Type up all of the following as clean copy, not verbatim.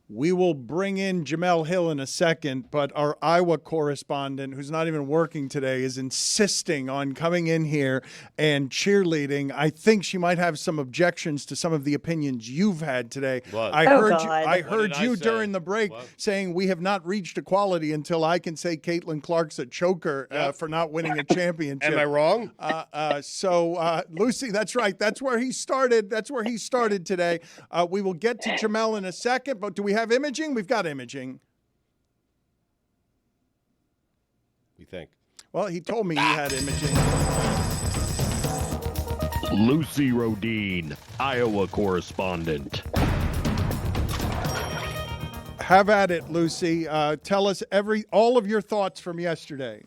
We will bring in Jemele Hill in a second, but our Iowa correspondent, who's not even working today, is insisting on coming in here and cheerleading. I think she might have some objections to some of the opinions you've had today. What? I heard What you did I say? during the break What? saying we have not reached equality until I can say Caitlin Clark's a choker for not winning a championship. Am I wrong? So Lucy, that's right. That's where he started. That's where he started today. We will get to Jemele in a second, but do we have imaging? We've got imaging. We think. Well, he told me he had imaging. Lucy Rohden, Iowa correspondent. Have at it, Lucy. Tell us all of your thoughts from yesterday.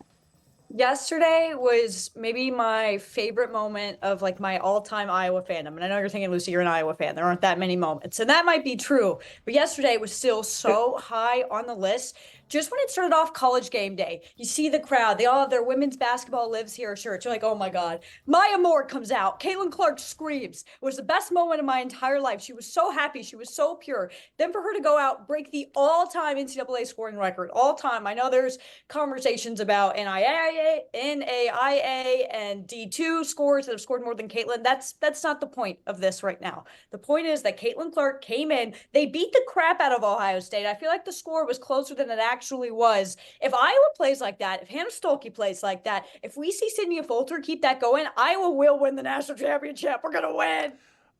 Yesterday was maybe my favorite moment of like my all-time Iowa fandom. And I know you're thinking, Lucy, you're an Iowa fan. There aren't that many moments. And that might be true. But yesterday was still so high on the list. Just when it started off college game day, you see the crowd. They all have their women's basketball lives here shirts. You're like, oh my God. Maya Moore comes out. Caitlin Clark screams. It was the best moment of my entire life. She was so happy. She was so pure. Then for her to go out, break the all-time NCAA scoring record. All time. I know there's conversations about NAIA and D2 scores that have scored more than Caitlin. That's not the point of this right now. The point is that Caitlin Clark came in. They beat the crap out of Ohio State. I feel like the score was closer than it actually was. If Iowa plays like that, if Hannah Stuelke plays like that, if we see Sydney Folter keep that going, Iowa will win the national championship. We're going to win.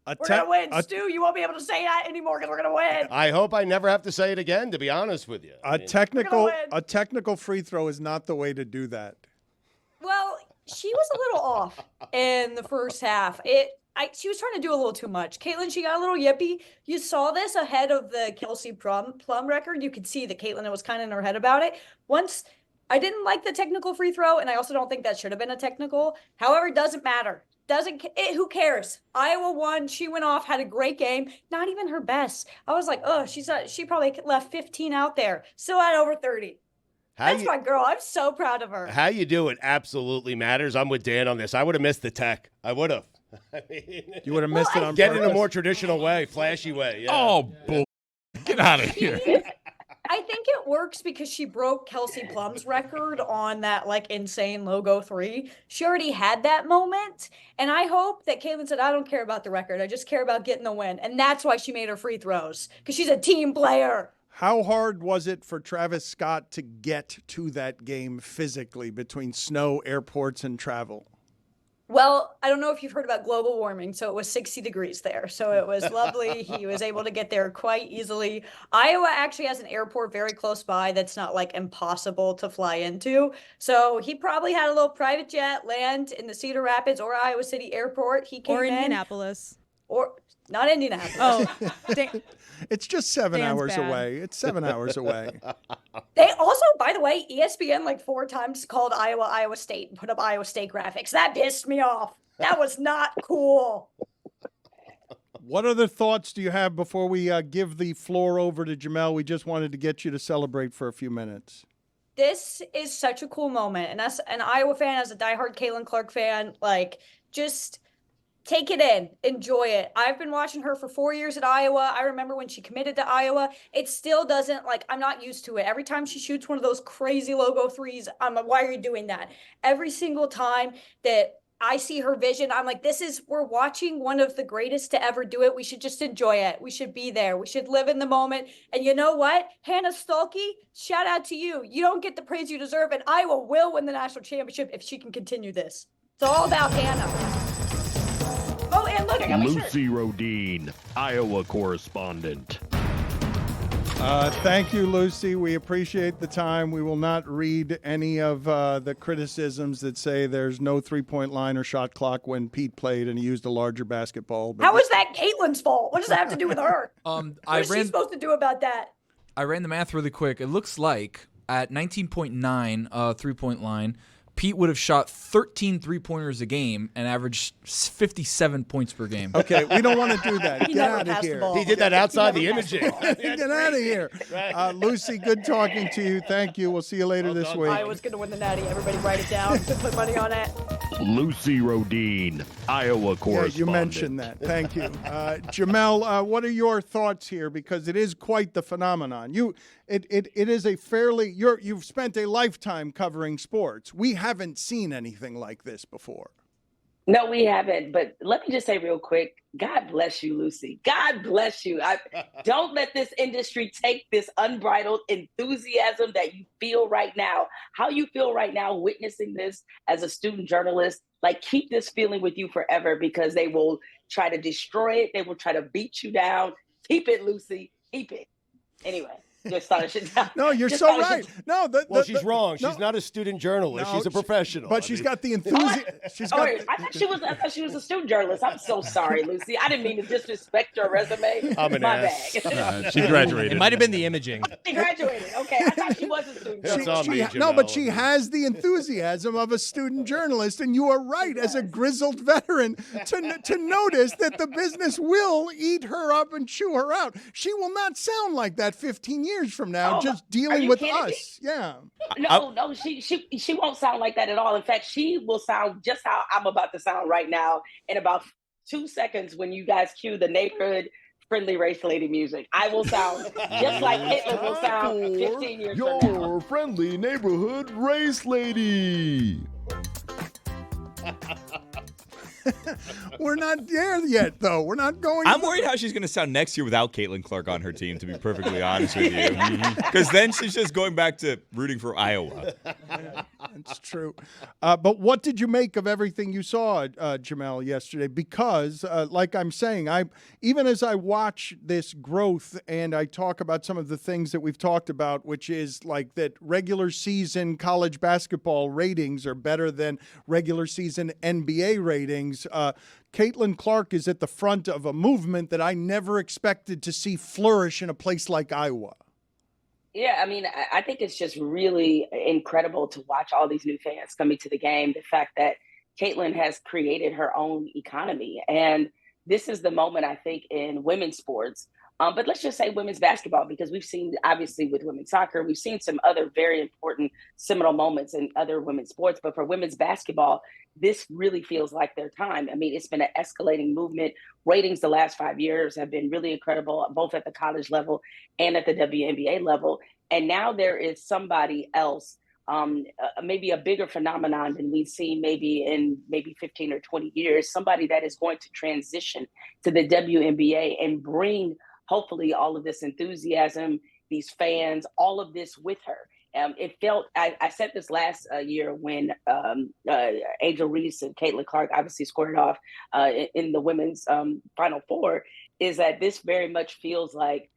We're going to win. Stu, you won't be able to say that anymore because we're going to win. I hope I never have to say it again, to be honest with you. A technical free throw is not the way to do that. Well, she was a little off in the first half. She was trying to do a little too much. Caitlin, she got a little yippy. You saw this ahead of the Kelsey Plum record. You could see that Caitlin was kind of in her head about it. Once, I didn't like the technical free throw, and I also don't think that should have been a technical. However, it doesn't matter. Who cares? Iowa won. She went off, had a great game. Not even her best. I was like, oh, she probably left 15 out there. Still at over 30. That's my girl. I'm so proud of her. How you do it absolutely matters. I'm with Dan on this. I would have missed the tech. I would have. You would have missed it on Get purpose. in a more traditional way, flashy way. Yeah. Oh, bull. Get out of here. I think it works because she broke Kelsey Plum's record on that like insane logo 3. She already had that moment. And I hope that Caitlin said, I don't care about the record. I just care about getting the win. And that's why she made her free throws, because she's a team player. How hard was it for Travis Scott to get to that game physically between snow, airports, and travel? Well, I don't know if you've heard about global warming, so it was 60 degrees there. So it was lovely. He was able to get there quite easily. Iowa actually has an airport very close by that's not like impossible to fly into. So he probably had a little private jet land in the Cedar Rapids or Iowa City Airport. He came or in. Indianapolis. Or not Indianapolis. Oh, It's just 7 Dan's hours bad. away. It's 7 hours away. They also, by the way, ESPN like 4 times called Iowa State and put up Iowa State graphics. That pissed me off. That was not cool. What other thoughts do you have before we give the floor over to Jemele? We just wanted to get you to celebrate for a few minutes. This is such a cool moment. And as an Iowa fan, as a diehard Caitlin Clark fan, like, just take it in. Enjoy it. I've been watching her for 4 years at Iowa. I remember when she committed to Iowa. It still doesn't, like, I'm not used to it. Every time she shoots one of those crazy logo 3s, I'm like, why are you doing that? Every single time that I see her vision, I'm like, we're watching one of the greatest to ever do it. We should just enjoy it. We should be there. We should live in the moment. And you know what? Hannah Stuelke, shout out to you. You don't get the praise you deserve, and Iowa will win the national championship if she can continue this. It's all about Hannah. Oh, and look, I got my shirt. Lucy Rohden, Iowa correspondent. Thank you, Lucy. We appreciate the time. We will not read any of the criticisms that say there's no three-point line or shot clock when Pete played and he used a larger basketball. But How is that Caitlin's fault? What does that have to do with her? What I is she supposed to do about that? I ran the math really quick. It looks like at 19.9 three-point line, Pete would have shot 13 three-pointers a game and averaged 57 points per game. Okay, we don't want to do that. He Get never out of passed the here. ball. He did that outside the imaging. Get out of here. Lucy, good talking to you. Thank you. We'll see you later this week. Iowa's going to win the Natty. Everybody write it down. Put money on it. Lucy Rohden, Iowa Yeah, correspondent. you mentioned that. Thank you. Jemele, what are your thoughts here? Because it is quite the phenomenon. It is a fairly, you've spent a lifetime covering sports. We haven't seen anything like this before. No, we haven't. But let me just say real quick, God bless you, Lucy. God bless you. Don't let this industry take this unbridled enthusiasm that you feel right now. How you feel right now witnessing this as a student journalist, like keep this feeling with you forever, because they will try to destroy it. They will try to beat you down. Keep it, Lucy. Keep it. Anyway. Just thought I should. No, you're so right. No, she's wrong. She's not a student journalist. No, she's a professional. But she's got the enthusiasm. I thought she was a student journalist. I'm so sorry, Lucy. I didn't mean to disrespect your resume. I'm an ass. Bad. She graduated. It might have been the imaging. She graduated. Okay, I thought she was a student journalist. No, but she has the enthusiasm of a student journalist, and you are right, as a grizzled veteran, to notice that the business will eat her up and chew her out. She will not sound like that 15 years from now, just dealing with us. Yeah. No, she won't sound like that at all. In fact, she will sound just how I'm about to sound right now in about 2 seconds when you guys cue the neighborhood friendly race lady music. I will sound just like Hitler will sound 15 years from now. Your friendly neighborhood race lady. We're not there yet, though. We're not going. I'm worried how she's going to sound next year without Caitlin Clark on her team, to be perfectly honest with you. Because then she's just going back to rooting for Iowa. That's true. But what did you make of everything you saw, Jemele, yesterday? Because, like I'm saying, even as I watch this growth and I talk about some of the things that we've talked about, which is like that regular season college basketball ratings are better than regular season NBA ratings. Caitlin Clark is at the front of a movement that I never expected to see flourish in a place like Iowa. Yeah, I mean, I think it's just really incredible to watch all these new fans coming to the game. The fact that Caitlin has created her own economy. And this is the moment, I think, in women's sports. But let's just say women's basketball, because we've seen, obviously, with women's soccer, we've seen some other very important seminal moments in other women's sports. But for women's basketball, this really feels like their time. I mean, it's been an escalating movement. Ratings the last 5 years have been really incredible, both at the college level and at the WNBA level. And now there is somebody else, maybe a bigger phenomenon than we've seen maybe in 15 or 20 years, somebody that is going to transition to the WNBA and bring hopefully all of this enthusiasm, these fans, all of this with her. It felt, I said this last year when Angel Reese and Caitlin Clark obviously squared off in the women's Final Four, is that this very much feels like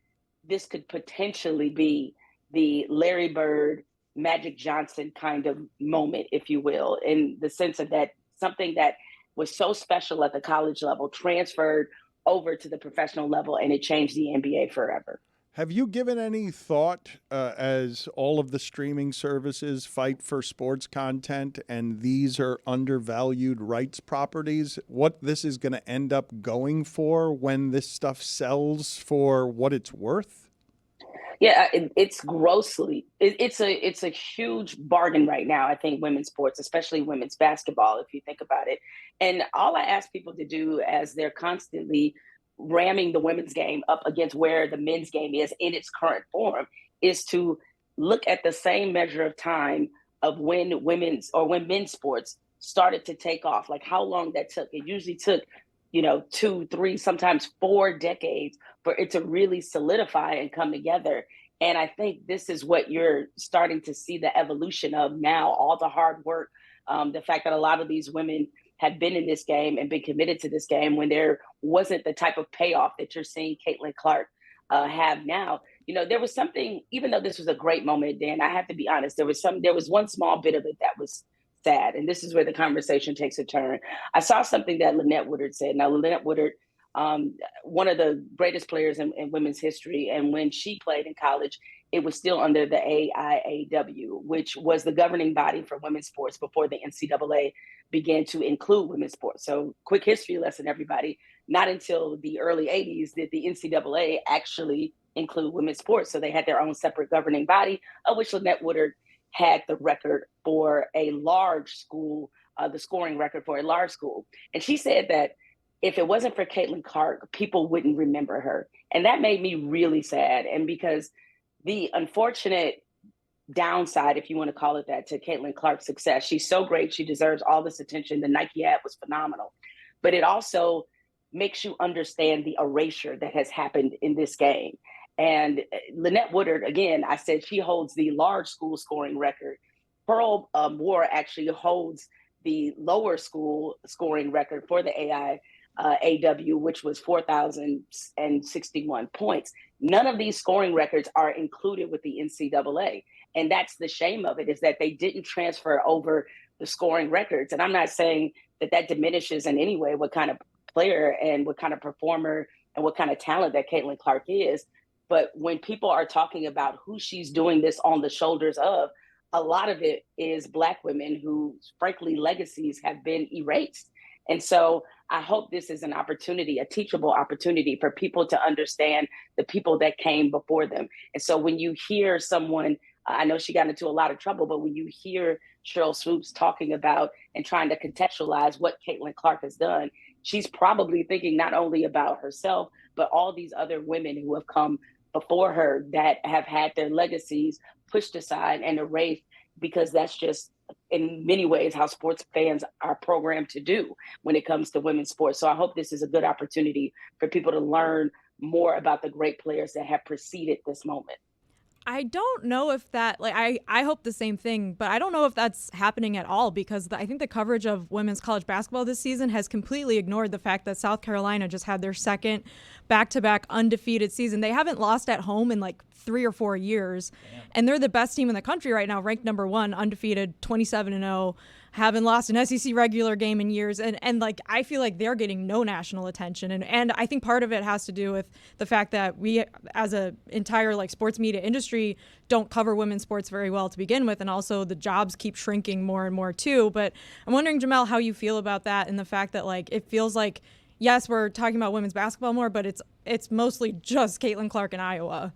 this could potentially be the Larry Bird, Magic Johnson kind of moment, if you will, in the sense of that something that was so special at the college level transferred over to the professional level, and it changed the NBA forever. Have you given any thought as all of the streaming services fight for sports content and these are undervalued rights properties, what this is going to end up going for when this stuff sells for what it's worth? Yeah, it's grossly. It's a huge bargain right now, I think, women's sports, especially women's basketball, if you think about it. And all I ask people to do as they're constantly ramming the women's game up against where the men's game is in its current form is to look at the same measure of time of when men's sports started to take off, like how long that took. It usually took 2, 3, sometimes 4 decades for it to really solidify and come together. And I think this is what you're starting to see the evolution of now, all the hard work, the fact that a lot of these women had been in this game and been committed to this game when there wasn't the type of payoff that you're seeing Caitlin Clark have now. There was something, even though this was a great moment, Dan, I have to be honest, there was one small bit of it that was sad. And this is where the conversation takes a turn. I saw something that Lynette Woodard said. Now, Lynette Woodard, one of the greatest players in women's history. And when she played in college, it was still under the AIAW, which was the governing body for women's sports before the NCAA began to include women's sports. So quick history lesson, everybody. Not until the early 80s did the NCAA actually include women's sports. So they had their own separate governing body, of which Lynette Woodard had the record for a large school the scoring record for a large school. And she said that if it wasn't for Caitlin Clark, people wouldn't remember her. And that made me really sad. And because the unfortunate downside, if you want to call it that, to Caitlin Clark's success, she's so great. She deserves all this attention. The Nike ad was phenomenal. But it also makes you understand the erasure that has happened in this game. And Lynette Woodard, again, I said she holds the large school scoring record. Pearl Moore actually holds the lower school scoring record for the AW, which was 4,061 points. None of these scoring records are included with the NCAA. And that's the shame of it, is that they didn't transfer over the scoring records. And I'm not saying that that diminishes in any way what kind of player and what kind of performer and what kind of talent that Caitlin Clark is. But when people are talking about who she's doing this on the shoulders of, a lot of it is Black women whose, frankly, legacies have been erased. And so I hope this is an opportunity, a teachable opportunity for people to understand the people that came before them. And so when you hear someone, I know she got into a lot of trouble, but when you hear Cheryl Swoops talking about and trying to contextualize what Caitlin Clark has done, she's probably thinking not only about herself, but all these other women who have come before her that have had their legacies pushed aside and erased, because that's just in many ways how sports fans are programmed to do when it comes to women's sports. So I hope this is a good opportunity for people to learn more about the great players that have preceded this moment. I don't know if that, I hope the same thing, but I don't know if that's happening at all, because I think the coverage of women's college basketball this season has completely ignored the fact that South Carolina just had their second back-to-back undefeated season. They haven't lost at home in 3 or 4 years, and they're the best team in the country right now, ranked number 1, undefeated, 27-0. Haven't lost an SEC regular game in years. And I feel like they're getting no national attention. And I think part of it has to do with the fact that we, as a entire sports media industry, don't cover women's sports very well to begin with. And also the jobs keep shrinking more and more too. But I'm wondering, Jemele, how you feel about that and the fact that it feels like, yes, we're talking about women's basketball more, but it's mostly just Caitlin Clark in Iowa.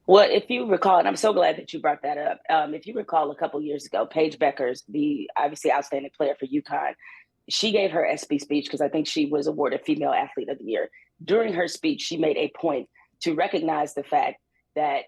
Well, if you recall, and I'm so glad that you brought that up. If you recall, a couple years ago, Paige Beckers, the obviously outstanding player for UConn, she gave her SB speech because I think she was awarded Female Athlete of the Year. During her speech, she made a point to recognize the fact that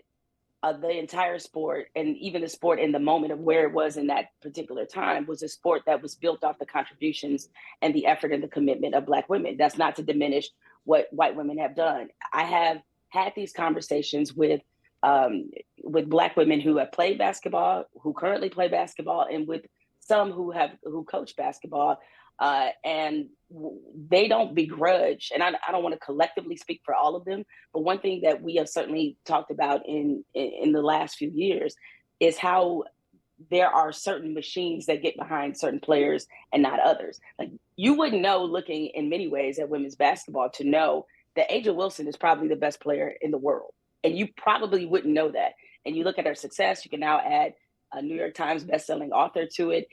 the entire sport, and even the sport in the moment of where it was in that particular time, was a sport that was built off the contributions and the effort and the commitment of Black women. That's not to diminish what white women have done. I have had these conversations with Black women who have played basketball, who currently play basketball, and with some who coach basketball, and they don't begrudge. And I don't want to collectively speak for all of them, but one thing that we have certainly talked about in the last few years is how there are certain machines that get behind certain players and not others. You wouldn't know, looking in many ways at women's basketball, to know that A'ja Wilson is probably the best player in the world. And you probably wouldn't know that. And you look at her success, you can now add a New York Times bestselling author to it.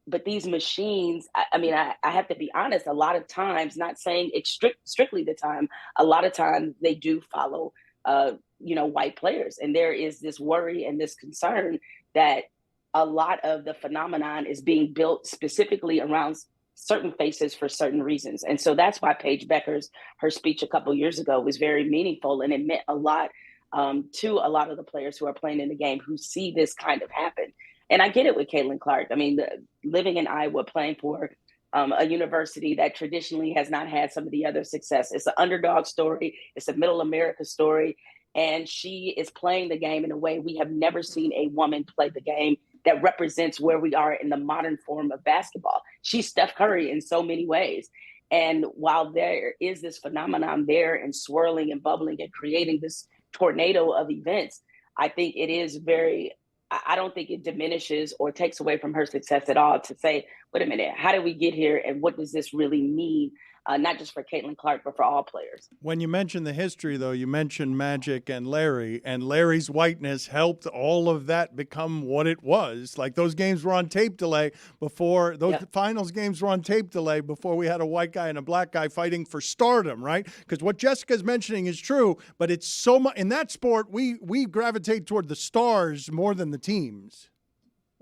But these machines, I have to be honest, a lot of times, not saying it's strictly the time, a lot of times they do follow, white players. And there is this worry and this concern that a lot of the phenomenon is being built specifically around certain faces for certain reasons. And so that's why Paige Beckers, her speech a couple years ago was very meaningful, and it meant a lot to a lot of the players who are playing in the game who see this kind of happen. And I get it with Caitlin Clark. Living in Iowa, playing for a university that traditionally has not had some of the other success. It's an underdog story. It's a middle America story. And she is playing the game in a way we have never seen a woman play the game that represents where we are in the modern form of basketball. She's Steph Curry in so many ways. And while there is this phenomenon there and swirling and bubbling and creating this tornado of events, I think it is I don't think it diminishes or takes away from her success at all to say, wait a minute, how did we get here? And what does this really mean? Not just for Caitlin Clark, but for all players. When you mention the history, though, you mentioned Magic and Larry's whiteness helped all of that become what it was. Those games were on tape delay before, finals games were on tape delay before we had a white guy and a black guy fighting for stardom, right? Because what Jessica's mentioning is true, but it's so much, in that sport, we gravitate toward the stars more than the teams.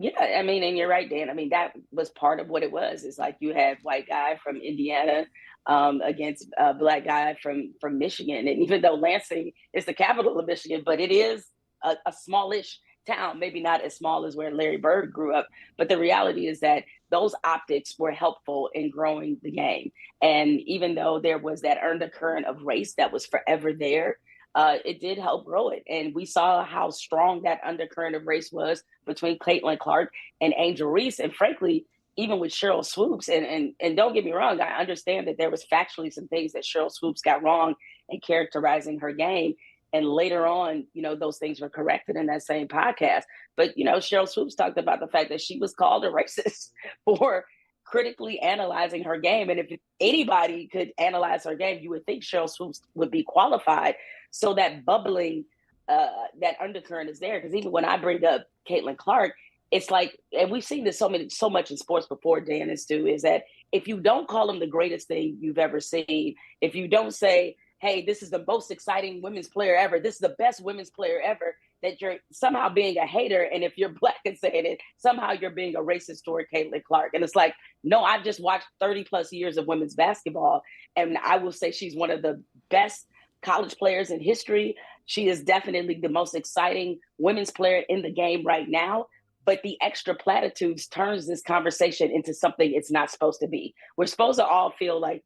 Yeah, I mean, and you're right, Dan. I mean, that was part of what it was. It's like you had white guy from Indiana against a black guy from Michigan. And even though Lansing is the capital of Michigan, but it is a smallish town, maybe not as small as where Larry Bird grew up. But the reality is that those optics were helpful in growing the game. And even though there was that undercurrent of race that was forever there, it did help grow it. And we saw how strong that undercurrent of race was between Caitlin Clark and Angel Reese. And frankly, even with Cheryl Swoops, and don't get me wrong, I understand that there was factually some things that Cheryl Swoops got wrong in characterizing her game. And later on, those things were corrected in that same podcast. But, Cheryl Swoops talked about the fact that she was called a racist for critically analyzing her game. And if anybody could analyze her game, you would think Cheryl Swoops would be qualified. So that bubbling, that undercurrent is there. Because even when I bring up Caitlin Clark, it's like, and we've seen this so much in sports before, Dan and Stu, is that if you don't call them the greatest thing you've ever seen, if you don't say, hey, this is the most exciting women's player ever, this is the best women's player ever, that you're somehow being a hater. And if you're black and saying it, somehow you're being a racist toward Caitlin Clark. And it's like, no, I've just watched 30 plus years of women's basketball. And I will say she's one of the best college players in history. She is definitely the most exciting women's player in the game right now. But the extra platitudes turns this conversation into something it's not supposed to be. We're supposed to all feel like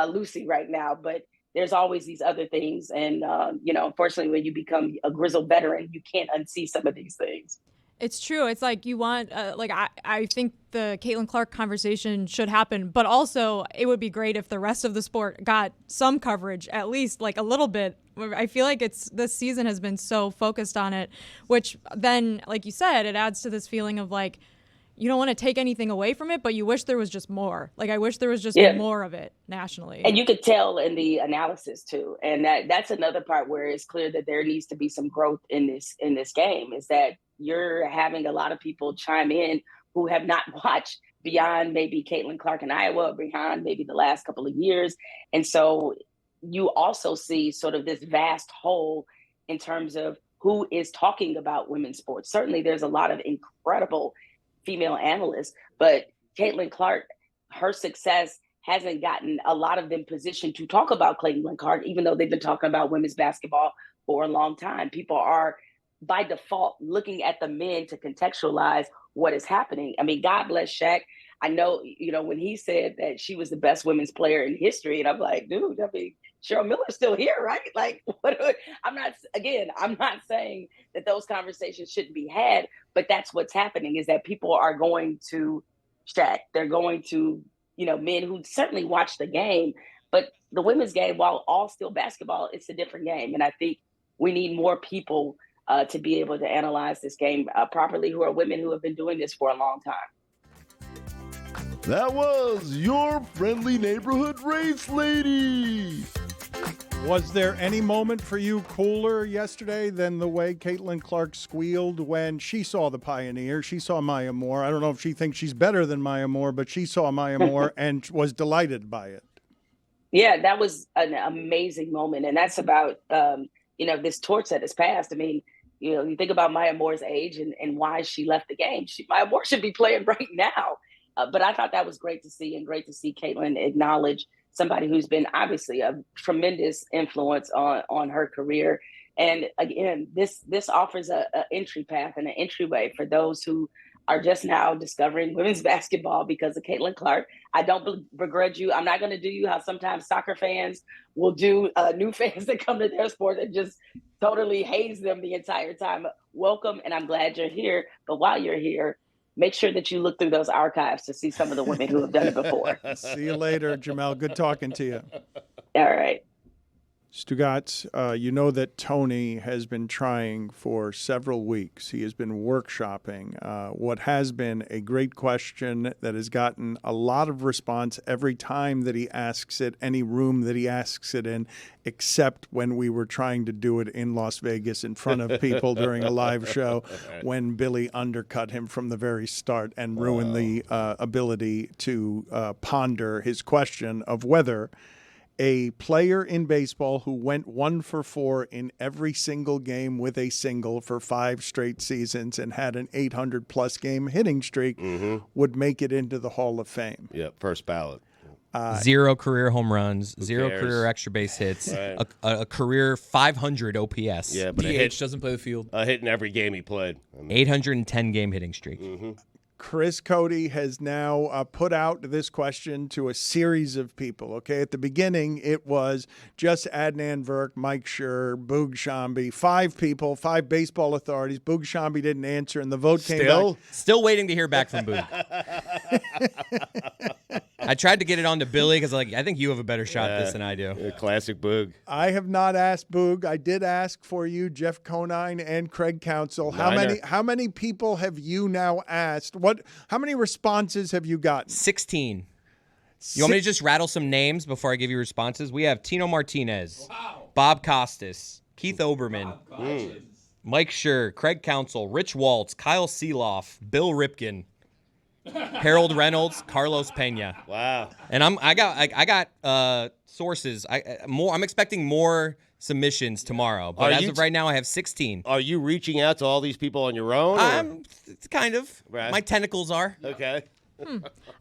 Lucy right now, but there's always these other things. And, unfortunately, when you become a grizzled veteran, you can't unsee some of these things. It's true. It's like you want, I think the Caitlin Clark conversation should happen, but also it would be great if the rest of the sport got some coverage, at least like a little bit. I feel like this season has been so focused on it, which then, like you said, it adds to this feeling of like, you don't want to take anything away from it, but you wish there was just more. Like, I wish there was just more of it nationally. And you could tell in the analysis too. And that's another part where it's clear that there needs to be some growth in this game, is that you're having a lot of people chime in who have not watched beyond maybe Caitlin Clark in Iowa, beyond maybe the last couple of years. And so you also see sort of this vast hole in terms of who is talking about women's sports. Certainly there's a lot of incredible female analysts, but Caitlin Clark, her success hasn't gotten a lot of them positioned to talk about Caitlin Clark, even though they've been talking about women's basketball for a long time. People are by default looking at the men to contextualize what is happening. I mean, God bless Shaq. I know, when he said that she was the best women's player in history, and I'm like, dude, Cheryl Miller's still here, right? Like, I'm not saying that those conversations shouldn't be had, but that's what's happening, is that people are going to Shaq. They're going to, men who certainly watch the game, but the women's game, while all still basketball, it's a different game. And I think we need more people to be able to analyze this game properly, who are women who have been doing this for a long time. That was your friendly neighborhood race lady. Was there any moment for you cooler yesterday than the way Caitlin Clark squealed when she saw the Pioneer? She saw Maya Moore. I don't know if she thinks she's better than Maya Moore, but she saw Maya Moore and was delighted by it. Yeah, that was an amazing moment. And that's about, this torch that has passed. I mean, you think about Maya Moore's age and why she left the game. Maya Moore should be playing right now. But I thought that was great to see, and great to see Caitlin acknowledge somebody who's been obviously a tremendous influence on her career. And again, this offers an entry path and an entryway for those who are just now discovering women's basketball because of Caitlin Clark. I don't begrudge you. I'm not going to do you how sometimes soccer fans will do new fans that come to their sport and just totally haze them the entire time. Welcome, and I'm glad you're here. But while you're here, make sure that you look through those archives to see some of the women who have done it before. See you later, Jemele. Good talking to you. All right. Stugotz, you know that Tony has been trying for several weeks. He has been workshopping what has been a great question that has gotten a lot of response every time that he asks it, any room that he asks it in, except when we were trying to do it in Las Vegas in front of people during a live show when Billy undercut him from the very start and ruined the ability to ponder his question of whether a player in baseball who went 1 for 4 in every single game with a single for 5 straight seasons and had an 800-plus game hitting streak would make it into the Hall of Fame. Yeah, first ballot. 0 career home runs, 0 cares? career extra base hits, Right. a career 500 OPS, Yeah, but DH doesn't play the field. a hit in every game he played. 810 game hitting streak. Chris Cody has now put out this question to a series of people. Okay, at the beginning, it was just Adnan Virk, Mike Schur, Boog Shambi, 5 people, 5 baseball authorities. Boog Shambi didn't answer, and the vote came back. Still waiting to hear back from Boog. I tried to get it on to Billy because I think you have a better shot at this than I do. Classic Boog. I have not asked Boog. I did ask for you, Jeff Conine and Craig Counsell. How many people have you now asked? How many responses have you gotten? 16. You want me to just rattle some names before I give you responses? We have Tino Martinez, Bob Costas, Keith Oberman, Mike Schur, Craig Counsell, Rich Waltz, Kyle Seeloff, Bill Ripken, Harold Reynolds, Carlos Pena. Wow. And I got sources. I'm expecting more submissions tomorrow, but as of right now, I have 16. Are you reaching out to all these people on your own? It's kind of. Right. My tentacles are. Okay.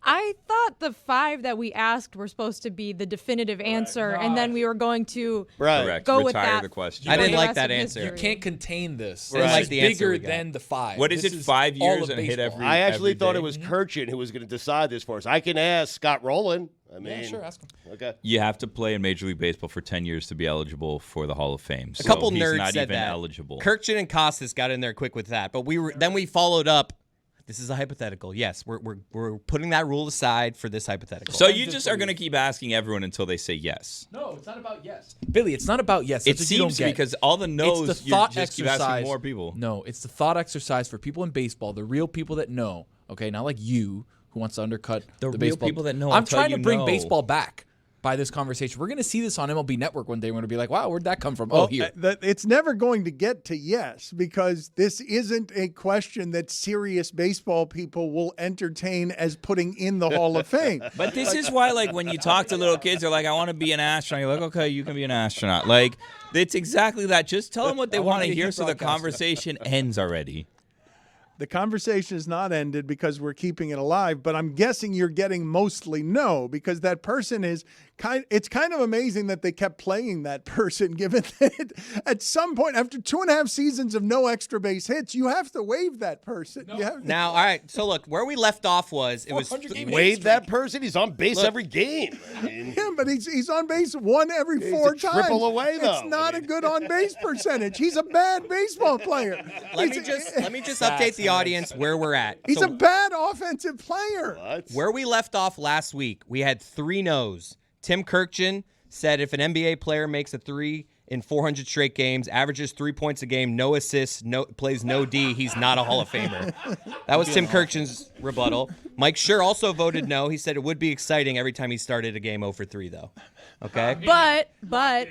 I thought the 5 that we asked were supposed to be the definitive answer, and then we were going to Correct. go Retire with that. the question. I didn't the like rest that of answer. history. You can't contain this. Right. This Like is the answer bigger we got. than the 5. What is This it, 5 all years of and hit baseball. every I actually thought day? it was Kirchin who was going to decide this for us. I can ask Scott Rowland. I mean, Yeah, sure, ask him. Okay. You have to play in Major League Baseball for 10 years to be eligible for the Hall of Fame. A couple he's nerds not said even that. eligible. Kirkchin and Costas got in there quick with that, but we followed up. This is a hypothetical. Yes, we're putting that rule aside for this hypothetical. So you just are going to keep asking everyone until they say yes. No, it's not about yes. Billy, it's not about yes. It That's what you don't seems to get. because all the no's, It's the you thought just keep exercise. asking more people. No, it's the thought exercise for people in baseball, the real people that know. Okay, not like you who wants to undercut The the real baseball. people that know I'm until trying to you bring know. baseball back by this conversation. We're going to see this on MLB Network one day. We're going to be like, wow, where'd that come from? Here. It's never going to get to yes because this isn't a question that serious baseball people will entertain as putting in the Hall of Fame. But this is why, when you talk to little kids, they're like, I want to be an astronaut. You're like, okay, you can be an astronaut. It's exactly that. Just tell them what they I wanna want to be a hear heat so the broadcaster. conversation ends already. The conversation is not ended because we're keeping it alive, but I'm guessing you're getting mostly no because that person is it's kind of amazing that they kept playing that person given that at some point after 2.5 seasons of no extra base hits, you have to waive that person. Now, all right. So look, where we left off was it was 400 game Wade that person. He's on base every game. I mean, Yeah, but he's on base 1 every 4 a times. triple away, though. It's not a good on base percentage. He's a bad baseball player. let me just update the audience where we're at. He's So a bad offensive player. what? where we left off last week, we had 3 no's. Tim Kirkchin said if an NBA player makes a 3 in 400 straight games, averages 3 points a game, no assists, plays no D, he's not a Hall of Famer. That was Tim Kirkchin's rebuttal. Mike Schur also voted no. He said it would be exciting every time he started a game 0 for 3, though. Okay? But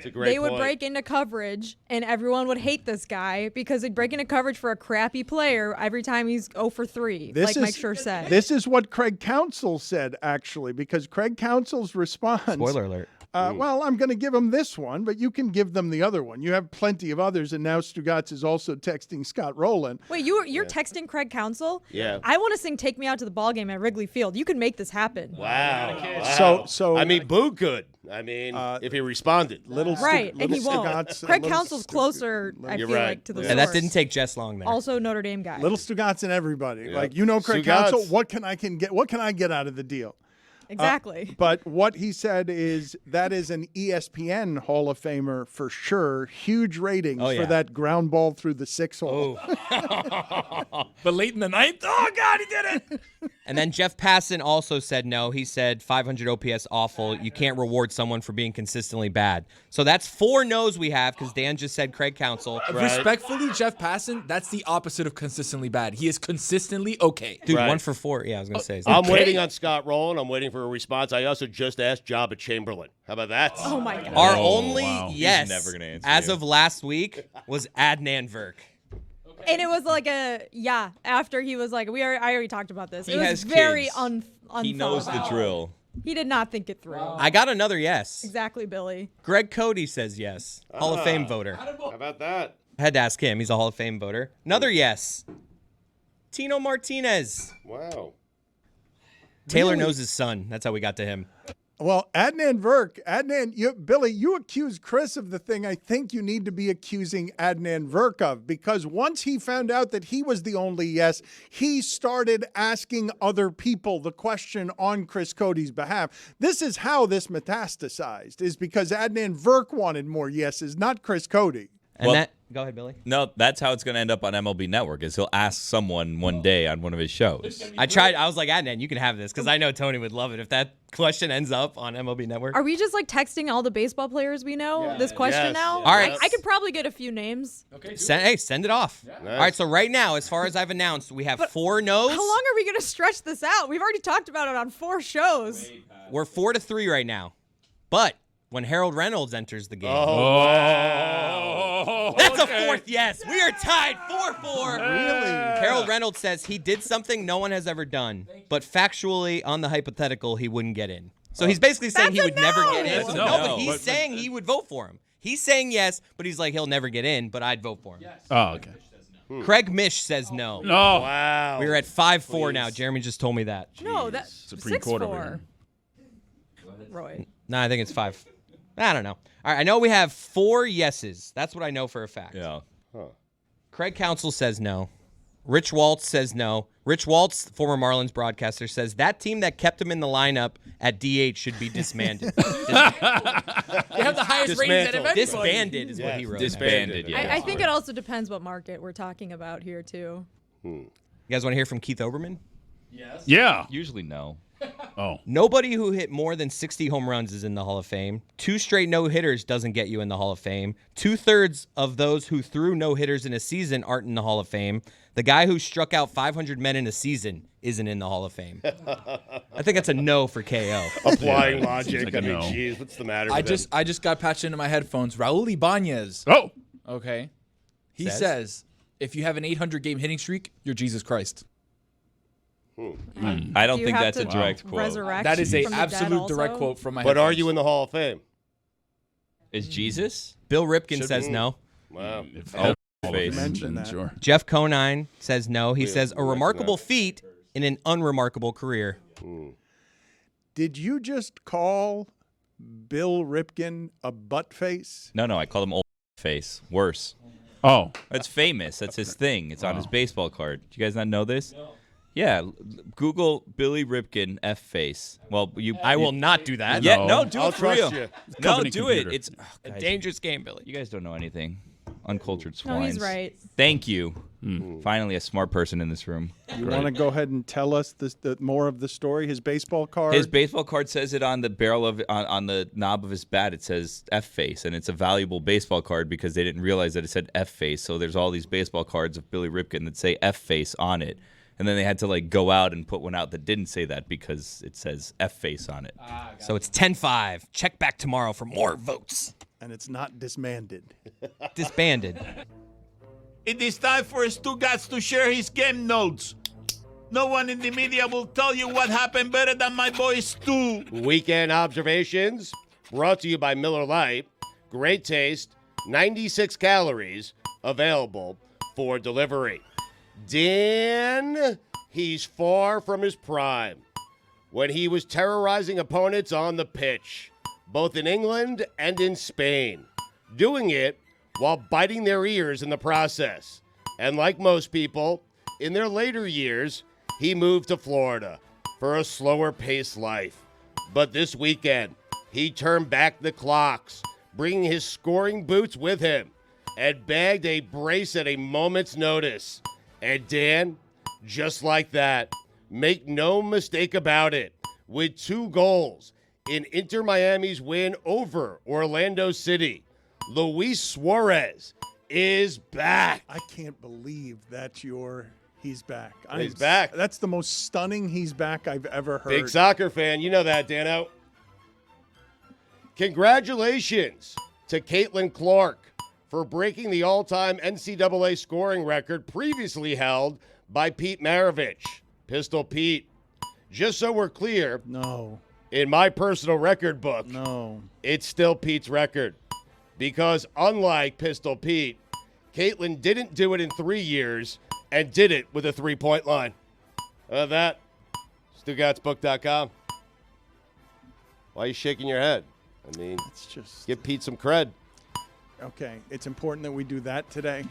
a great they would point. break into coverage, and everyone would hate this guy because they'd break into coverage for a crappy player every time he's 0 for 3, like Mike Schur said. This is what Craig Counsell said, actually, because Craig Counsell's response. Spoiler alert. Well, I'm going to give him this one, but you can give them the other one. You have plenty of others, and now Stugotz is also texting Scott Rowland. Wait, you're texting Craig Counsell? Yeah. I want to sing "Take Me Out to the Ball Game" at Wrigley Field. You can make this happen. Wow. So I mean, Boo could. I mean, if he responded. Right, and he won't. Stugotz, Craig little Counsell's closer, I You're feel right. like, to the Yeah, And that source. didn't take Jess long there. Also Notre Dame guy. Little Stugotz and everybody. Yep. Like, Craig Stugotz. Counsell, what can I get out of the deal? Exactly. But what he said is that is an ESPN Hall of Famer for sure. Huge ratings Oh, yeah. for that ground ball through the 6 hole. But late in the ninth, oh, God, he did it. And then Jeff Passan also said no. He said 500 OPS awful. You can't reward someone for being consistently bad. So that's 4 no's we have because Dan just said Craig Counsell. Respectfully, Jeff Passan, that's the opposite of consistently bad. He is consistently okay. Dude, Right. 1 for 4. Yeah, I was going to say. I'm waiting on Scott Rowland. I'm waiting for a response. I also just asked Jabba Chamberlain. How about that? Oh my God. Our Oh, only wow. He's yes, never gonna answer as you. of last week, was Adnan Virk. And it was like after he was like, I already talked about this. He It was has very kids. unthought He knows the about. drill. He did not think it through. I got another yes. Exactly, Billy. Greg Cody says yes. Hall of Fame voter. How about that? I had to ask him. He's a Hall of Fame voter. Another yes. Tino Martinez. Wow. Taylor knows his son. That's how we got to him. Well, Adnan Virk, Billy, you accused Chris of the thing I think you need to be accusing Adnan Virk of, because once he found out that he was the only yes, he started asking other people the question on Chris Cody's behalf. This is how this metastasized, is because Adnan Virk wanted more yeses, not Chris Cody. And go ahead, Billy. No, that's how it's going to end up on MLB Network, is he'll ask someone one day on one of his shows. I was like, Adnan, you can have this, because I know Tony would love it if that question ends up on MLB Network. Are we just like texting all the baseball players we know this question now? All right. I could probably get a few names. Okay. Send it off. Yeah. Nice. All right, so right now, as far as I've announced, we have 4 no's. How long are we going to stretch this out? We've already talked about it on 4 shows. We're 4-3 right now. But when Harold Reynolds enters the game. That's a 4th yes. We are tied 4-4. Really? Harold Reynolds says he did something no one has ever done, but factually on the hypothetical he wouldn't get in. So he's basically saying he would never get in. That's But he's saying he would vote for him. He's saying yes, but he's like he'll never get in, but I'd vote for him. Yes. Oh, okay. Craig Mish says no. No. Wow. We're at 5-4 now. Jeremy just told me that. No, that's Supreme Court over 6-4. here. Roy. No, I think it's 5. I don't know. All right, I know we have 4 yeses. That's what I know for a fact. Yeah. Craig Counsell says no. Rich Waltz says no. Rich Waltz, former Marlins broadcaster, says that team that kept him in the lineup at DH should be disbanded. They have the highest ratings out of anybody. Disbanded is what he wrote. Disbanded, yeah. I think it also depends what market we're talking about here, too. You guys want to hear from Keith Oberman? Yes. Yeah. Usually no. Oh. Nobody who hit more than 60 home runs is in the Hall of Fame. 2 straight no-hitters doesn't get you in the Hall of Fame. 2/3 of those who threw no-hitters in a season aren't in the Hall of Fame. The guy who struck out 500 men in a season isn't in the Hall of Fame. I think that's a no for KO. Applying logic. like I a mean, no. geez, what's the matter I with just got patched into my headphones. Raul Ibanez. Oh. Okay. He says if you have an 800-game hitting streak, you're Jesus Christ. I don't Do you think have that's a to direct quote. resurrect That is a from the dead absolute direct also? quote from my But headphones. are you in the Hall of Fame? Is Jesus? Bill Ripken says no. Wow. Face. Mention that. Sure. Jeff Conine says no. He says a remarkable feat in an unremarkable career. Did you just call Bill Ripken a butt face? No, I call him old face. Worse. Oh. That's famous. That's his thing. It's on his baseball card. Do you guys not know this? No. Yeah. Google Billy Ripken F face. Well, I will not do that. Yeah, no, do I'll it for real. trust you. No, Company do computer. it. It's A guys, dangerous game, Billy. you guys don't know anything. Uncultured No, swines. he's right. Thank you. Finally, a smart person in this room. You want to go ahead and tell us the more of the story? His baseball card? His baseball card says it on the barrel of on the knob of his bat. It says F face, and it's a valuable baseball card because they didn't realize that it said F face. So there's all these baseball cards of Billy Ripken that say F face on it, and then they had to like go out and put one out that didn't say that because it says F face on it. So it's 10-5. Check back tomorrow for more votes. And it's not disbanded. Disbanded. It is time for Stugotz to share his game notes. No one in the media will tell you what happened better than my boy Stu. Weekend observations brought to you by Miller Lite. Great taste, 96 calories, available for delivery. Dan, he's far from his prime when he was terrorizing opponents on the pitch, both in England and in Spain, doing it while biting their ears in the process. And like most people, in their later years, he moved to Florida for a slower-paced life. But this weekend, he turned back the clocks, bringing his scoring boots with him, and bagged a brace at a moment's notice. And Dan, just like that, make no mistake about it, with 2 goals in Inter Miami's win over Orlando City, Luis Suarez is back. I can't believe that's he's back. He's back. That's the most stunning he's back I've ever heard. Big soccer fan. You know that, Dano. Congratulations to Caitlin Clark for breaking the all-time NCAA scoring record previously held by Pete Maravich. Pistol Pete. Just so we're clear, No. In my personal record book, No. it's still Pete's record. Because unlike Pistol Pete, Caitlin didn't do it in 3 years and did it with a 3-point line. How about that? StugottsBook.com. Why are you shaking your head? I mean, It's just give Pete some cred. okay. It's important that we do that today.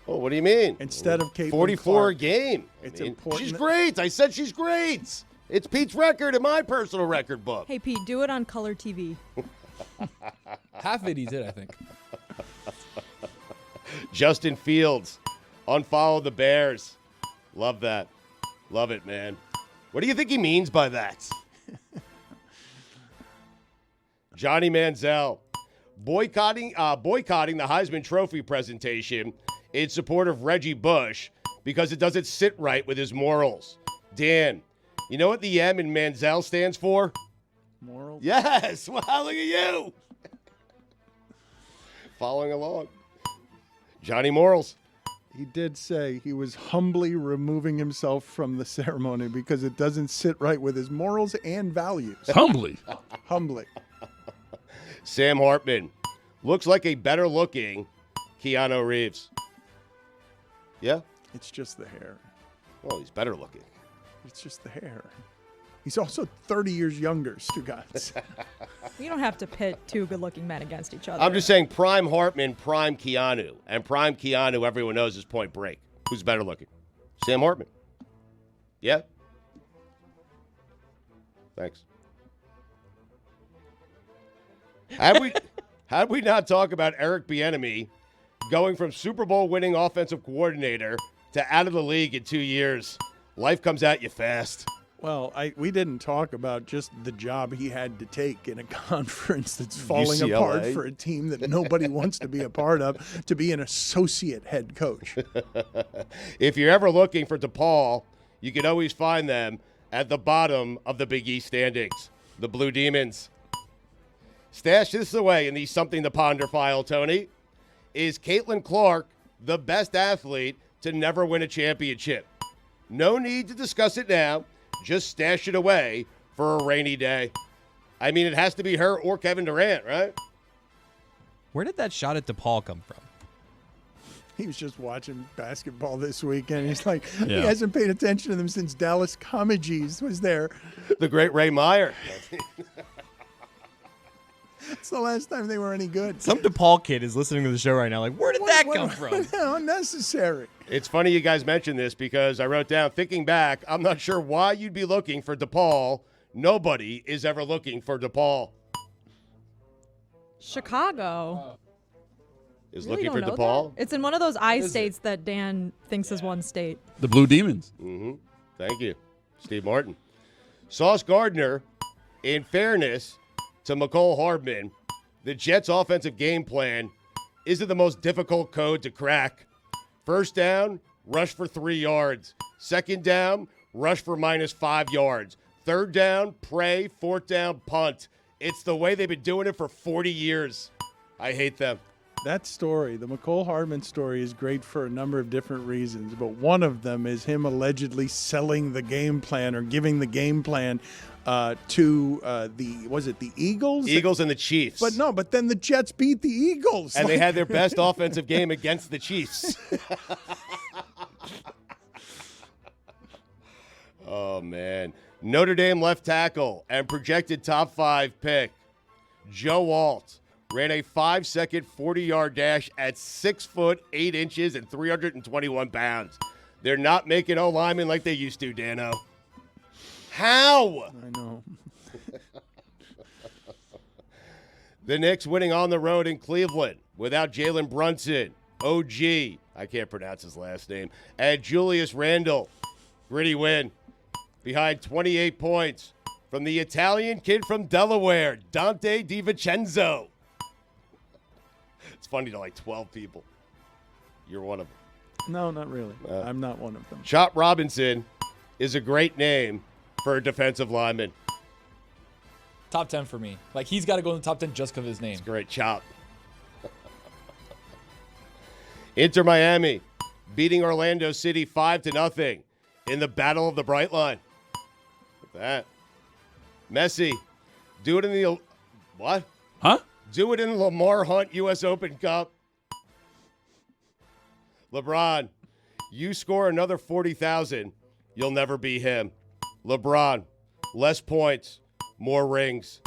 Oh, what do you mean? Instead of Caitlin 44 Clark. a game. It's important She's that- great. I said she's great. It's Pete's record in my personal record book. Hey, Pete, do it on color TV. Half of it he did, I think. Justin Fields unfollowed the Bears. Love that. Love it, man. What do you think he means by that? Johnny Manziel boycotting the Heisman Trophy presentation in support of Reggie Bush because it doesn't sit right with his morals. Dan, you know what the M in Manziel stands for? Moral. Yes. Well, look at you. Following along. Johnny Morals. He did say he was humbly removing himself from the ceremony because it doesn't sit right with his morals and values. Humbly. Humbly. Sam Hartman looks like a better looking Keanu Reeves. Yeah? It's just the hair. Well, he's better looking. It's just the hair. He's also 30 years younger, Stugotz. You don't have to pit two good-looking men against each other. I'm just saying prime Hartman, prime Keanu. And prime Keanu, everyone knows, is Point Break. Who's better looking? Sam Hartman. Yeah? Thanks. Had we not talk about Eric Bieniemy going from Super Bowl winning offensive coordinator to out of the league in 2 years, life comes at you fast. Well, we didn't talk about just the job he had to take in a conference that's falling UCLA. apart for a team that nobody wants to be a part of, to be an associate head coach. If you're ever looking for DePaul, you can always find them at the bottom of the Big East standings, the Blue Demons. Stash this away in the Something to Ponder file, Tony. Is Caitlin Clark the best athlete to never win a championship? No need to discuss it now. Just stash it away for a rainy day. I mean, it has to be her or Kevin Durant, right? Where did that shot at DePaul come from? He was just watching basketball this weekend. He's like, he Yeah. hasn't paid attention to them since Dallas Comegys was there. The great Ray Meyer. It's the last time they were any good. Some DePaul kid is listening to the show right now like, where did that come from? Unnecessary. It's funny you guys mentioned this because I wrote down, thinking back, I'm not sure why you'd be looking for DePaul. Nobody is ever looking for DePaul. Chicago. Is Really looking don't for know DePaul? that? It's in one of those I states that Dan thinks is one state. The Blue Demons. Mm-hmm. Thank you, Steve Martin. Sauce Gardner, in fairness to McCole Hardman, the Jets' offensive game plan isn't the most difficult code to crack. First down, rush for 3 yards. Second down, rush for -5 yards. Third down, pray. Fourth down, punt. It's the way they've been doing it for 40 years. I hate them. That story, the McCole Hardman story, is great for a number of different reasons, but one of them is him allegedly selling the game plan or giving the game plan to the Eagles? Eagles and the Chiefs. But then the Jets beat the Eagles. And they had their best offensive game against the Chiefs. Oh, man. Notre Dame left tackle and projected top 5 pick, Joe Alt, ran a 5-second 40-yard dash at 6 foot 8 inches and 321 pounds. They're not making O-linemen like they used to, Dano. How? I know. The Knicks winning on the road in Cleveland without Jalen Brunson, OG, I can't pronounce his last name, and Julius Randle. Gritty win behind 28 points from the Italian kid from Delaware, Dante DiVincenzo. It's funny to like 12 people. You're one of them. No, not really. I'm not one of them. Chop Robinson is a great name for a defensive lineman. Top 10 for me. Like, he's got to go in the top 10 just because of his name. It's great, Chop. Inter Miami beating Orlando City 5-0 in the Battle of the Bright Line. Look at that. Messi Do it in the what? Huh? Do it in the Lamar Hunt U.S. Open Cup. LeBron, you score another 40,000, you'll never be him. LeBron, less points, more rings.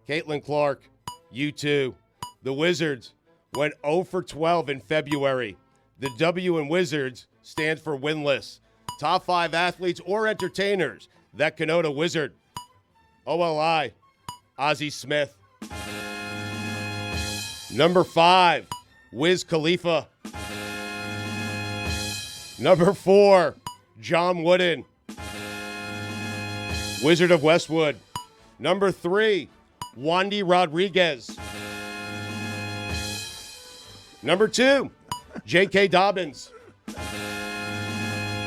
Caitlin Clark, you too. The Wizards went 0 for 12 in February. The W in Wizards stands for winless. Top 5 athletes or entertainers that connote a wizard. OLI, Ozzie Smith. Number 5, Wiz Khalifa. Number 4, John Wooden, Wizard of Westwood. Number 3, Wandy Rodriguez. Number 2, J.K. Dobbins.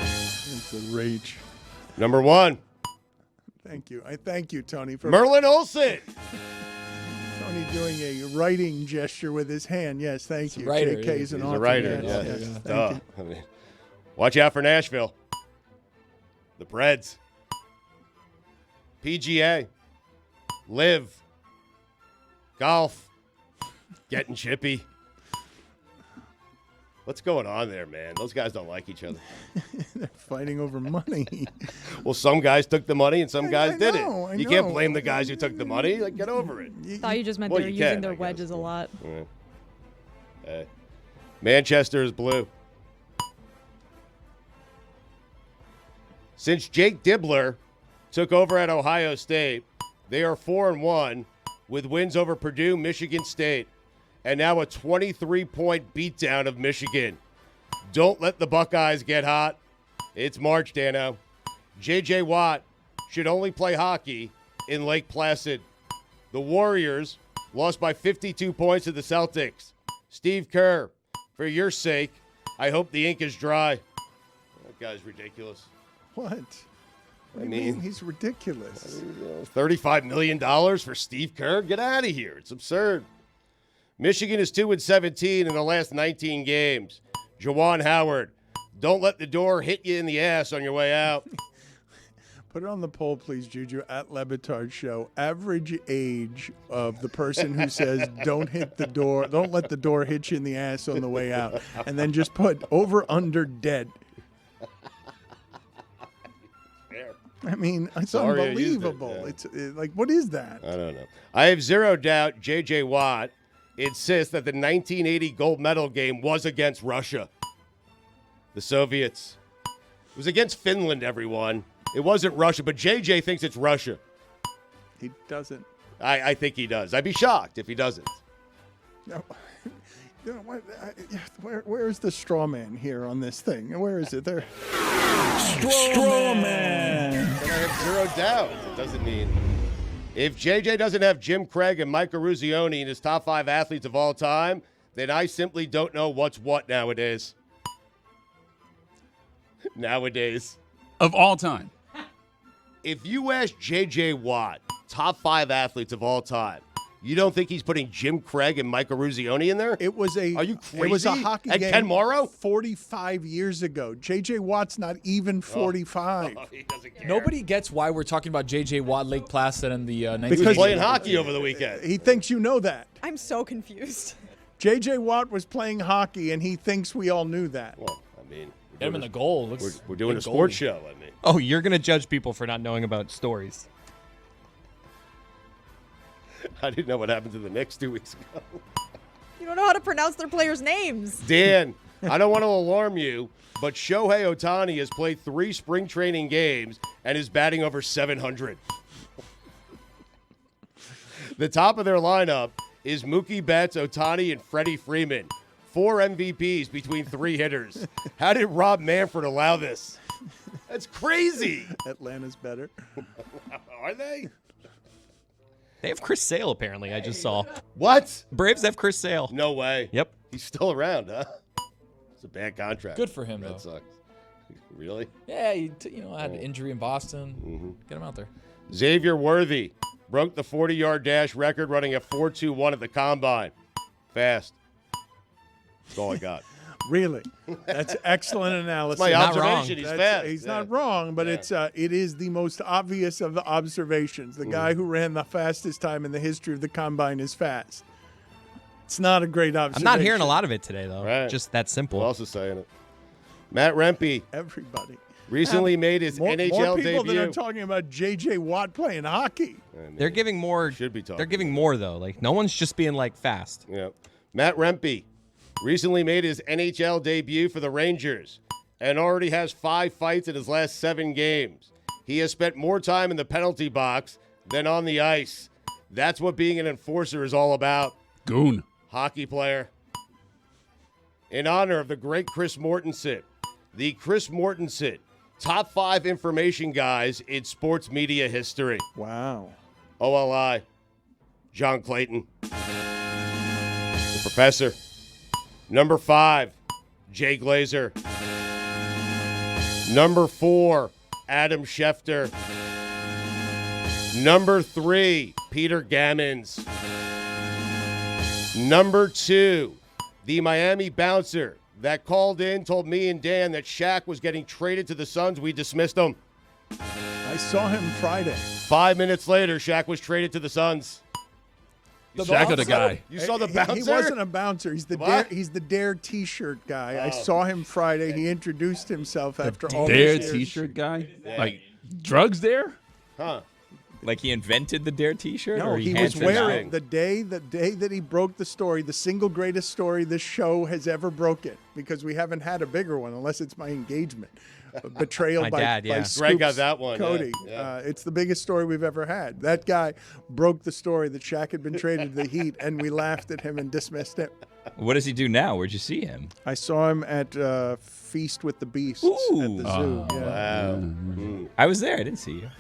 It's a rage. Number 1, Thank you. I thank you, Tony, for Merlin Olsen. Tony doing a writing gesture with his hand. Yes, thank you. writer. JK's an He's author. a writer. Yes, Yes. yes. Duh. Thank you. I mean, watch out for Nashville. The Preds. PGA. Live. Golf. Getting chippy. What's going on there, man? Those guys don't like each other. They're fighting over money. Well, some guys took the money and some guys I didn't. know, I You can't know. blame the guys who took the money. Like, get over it. Thought you just meant Well, they were you using can, their I guess. wedges a lot. Manchester is blue. Since Jake Dibbler took over at Ohio State, they are 4-1 with wins over Purdue, Michigan State, and now a 23-point beatdown of Michigan. Don't let the Buckeyes get hot. It's March, Dano. J.J. Watt should only play hockey in Lake Placid. The Warriors lost by 52 points to the Celtics. Steve Kerr, for your sake, I hope the ink is dry. That guy's ridiculous. What? What do you mean, he's ridiculous. $35 million for Steve Kerr? Get out of here. It's absurd. Michigan is 2-17 in the last 19 games. Juwan Howard, don't let the door hit you in the ass on your way out. Put it on the poll, please, Juju, at Le Batard Show. Average age of the person who says, don't hit the door, don't let the door hit you in the ass on the way out. And then just put over, under, dead. I mean, it's Sorry I used it, unbelievable. yeah. It's like, what is that? I don't know. I have zero doubt J.J. Watt insists that the 1980 gold medal game was against Russia. The Soviets. It was against Finland, everyone. It wasn't Russia, but J.J. thinks it's Russia. He doesn't. I think he does. I'd be shocked if he doesn't. No. You know, where's the straw man here on this thing? Where is it? There. Straw man. And I have zero doubt. It doesn't mean. If JJ doesn't have Jim Craig and Mike Ruzioni in his top 5 athletes of all time, then I simply don't know what's what nowadays. Nowadays. Of all time. If you ask JJ Watt, top 5 athletes of all time, you don't think he's putting Jim Craig and Mike Ruzioni in there? It was a. Are you crazy? It was a hockey and game. Ken Morrow? 45 years ago. J.J. Watt's not even 45. He doesn't care. Nobody gets why we're talking about J.J. Watt, Lake Placid, and the 1980s. He was playing hockey over the weekend. He thinks you know that. I'm so confused. J.J. Watt was playing hockey, and he thinks we all knew that. Well, I mean, Get him in the goal. we're doing a sports show. I mean, Oh, you're going to judge people for not knowing about stories. I didn't know what happened to the Knicks 2 weeks ago. You don't know how to pronounce their players' names. Dan, I don't want to alarm you, but Shohei Ohtani has played 3 spring training games and is batting over 700. The top of their lineup is Mookie Betts, Ohtani, and Freddie Freeman. 4 MVPs between 3 hitters. How did Rob Manfred allow this? That's crazy. Atlanta's better. Are they? They have Chris Sale, apparently, I just saw. What? Braves have Chris Sale. No way. Yep. He's still around, huh? It's a bad contract. Good for him, That though. sucks. Really? Yeah, he had an injury in Boston. Mm-hmm. Get him out there. Xavier Worthy broke the 40-yard dash record running a 4.21 at the Combine. Fast. That's all I got. Really? That's excellent analysis. My Not wrong. observation. He's fast. He's Yeah. not wrong, but it is the most obvious of the observations. The guy who ran the fastest time in the history of the combine is fast. It's not a great I'm observation. not hearing a lot of it today, though. Right. Just that simple. Who else is saying it? Matt Rempe Everybody. recently made his More NHL people debut. that are talking about J.J. Watt playing hockey. They're giving more. Should be talking. They're giving more though. Like no one's just being like fast. Yeah. Matt Rempe recently made his NHL debut for the Rangers and already has 5 fights in his last 7 games. He has spent more time in the penalty box than on the ice. That's what being an enforcer is all about. Goon. Hockey player. In honor of the great Chris Mortensen, the Chris Mortensen top 5 information guys in sports media history. Wow. OLI, John Clayton. The professor. Number 5, Jay Glazer. Number 4, Adam Schefter. Number 3, Peter Gammons. Number 2, the Miami bouncer that called in, told me and Dan that Shaq was getting traded to the Suns. We dismissed him. I saw him Friday. 5 minutes later, Shaq was traded to the Suns. Shaq of the guy. You saw the bouncer? He wasn't a bouncer. He's the What? Dare, he's the Dare T-shirt guy. I saw him Friday. He introduced himself after all Dare these years. T-shirt guy? Like drugs there? Huh. Like he invented the Dare T-shirt? No, or he hands was it out? wearing the day that he broke the story, the single greatest story this show has ever broken, because we haven't had a bigger one unless it's my engagement. Betrayal My by, dad, yeah. by Scoops Greg got that one, yeah. Cody. Yeah. It's the biggest story we've ever had. That guy broke the story that Shaq had been traded to the Heat, and we laughed at him and dismissed him. What does he do now? Where'd you see him? I saw him at Feast with the Beasts Ooh. at the zoo. Yeah. Wow. I was there. I didn't see you.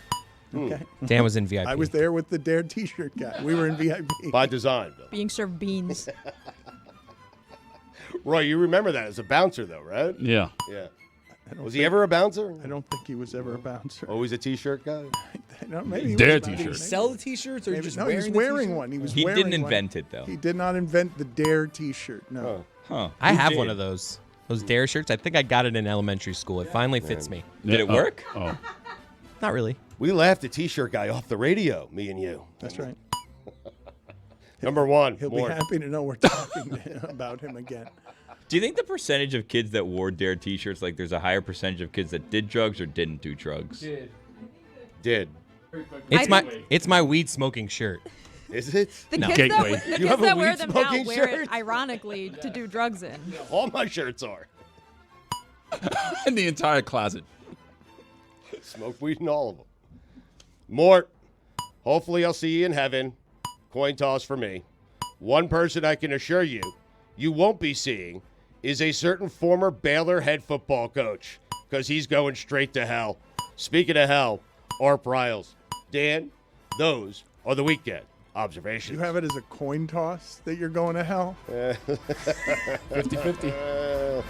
Okay. Dan was in VIP. I was there with the Dare T-shirt guy. We were in VIP. By design, Bill. Being served beans. Roy, you remember that as a bouncer, though, right? Yeah. Yeah. I don't Was he think- ever a bouncer? I don't think he was ever a bouncer. Always a T-shirt guy? No, maybe he Dare was a bouncer. T-shirt. sell the T-shirts or Maybe- just no, he was wearing one. He was He wearing didn't one. invent it, though. He did not invent the Dare T-shirt. No. Huh. Huh. I Who have did? one of those Dare shirts. I think I got it in elementary school. It finally fits me. Did it work? Oh. Not really. We laughed the T-shirt guy off the radio, me and you. That's right. Number 1, He'll Mort. be happy to know we're talking about him again. Do you think the percentage of kids that wore Dare T-shirts, like there's a higher percentage of kids that did drugs or didn't do drugs? Did. It's my weed smoking shirt. Is it? The No. kids Gateway. that, the You kids have a that wear weed them now smoking wear shirt? it ironically to do drugs in. All my shirts are. In the entire closet. Smoke weed in all of them. Mort, hopefully I'll see you in heaven. Coin toss for me. One person I can assure you won't be seeing is a certain former Baylor head football coach, because he's going straight to hell. Speaking of hell, Art Riles. Dan, those are the weekend observations. You have it as a coin toss that you're going to hell? 50-50.